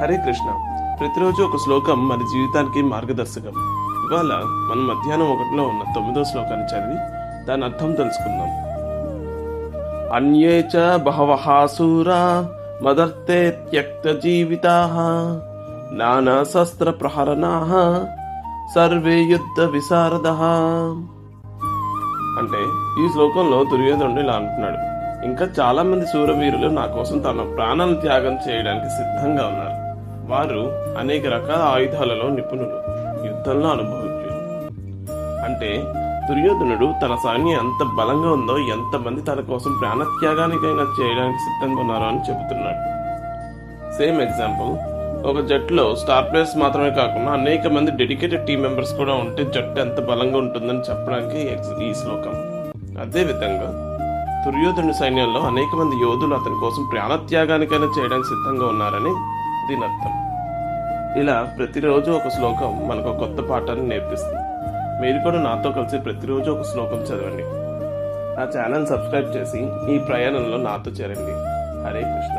హరే కృష్ణ. ప్రతిరోజు ఒక శ్లోకం మన జీవితానికి మార్గదర్శకం. ఇవాళ మనం మధ్యాహ్నం 1లో ఉన్న 9వ శ్లోకాన్ని చదివి దాని అర్థం తెలుసుకుందాం. అన్యే చ బహవః సూరా మదర్తే త్యక్త జీవితాః నానా శస్త్ర ప్రహరణాః సర్వే యుద్ధ విశారదః. అంటే ఈ శ్లోకంలో దుర్యోధనుడు ఇలా అంటున్నాడు, ఇంకా చాలా మంది శూరవీరులు నా కోసం తమ ప్రాణాలను త్యాగం చేయడానికి సిద్ధంగా ఉన్నారు. వారు అనేక రకాల ఆయుధాలలో నిపుణులు, యుద్ధంలో అనుభవజ్ఞులు. అంటే దుర్యోధనుడు తన సైన్యం ఎంత బలంగా ఉందో, ఎంతమంది తన కోసం ప్రాణత్యాగానికైనా చేయడానికి సిద్ధంగా ఉన్నారో అని చెబుతున్నాడు. సేమ్ ఎగ్జాంపుల్, ఒక జట్టులో స్టార్ ప్లేయర్స్ మాత్రమే కాకుండా అనేక మంది డెడికేటెడ్ టీం మెంబర్స్ కూడా ఉంటే జట్టు ఎంత బలంగా ఉంటుందని చెప్పడానికి ఈ శ్లోకం. అదే విధంగా దుర్యోధనుడి సైన్యంలో అనేక మంది యోధులు అతని కోసం ప్రాణత్యాగానికైనా చేయడానికి సిద్ధంగా ఉన్నారని దీని అర్థం. ఇలా ప్రతిరోజు ఒక శ్లోకం మనకు కొత్త పాఠాన్ని నేర్పిస్తుంది. మీరు కూడా నాతో కలిసి ప్రతిరోజు ఒక శ్లోకం చదవండి. నా ఛానల్ సబ్స్క్రైబ్ చేసి ఈ ప్రయాణంలో నాతో చేరండి. హరే కృష్ణ.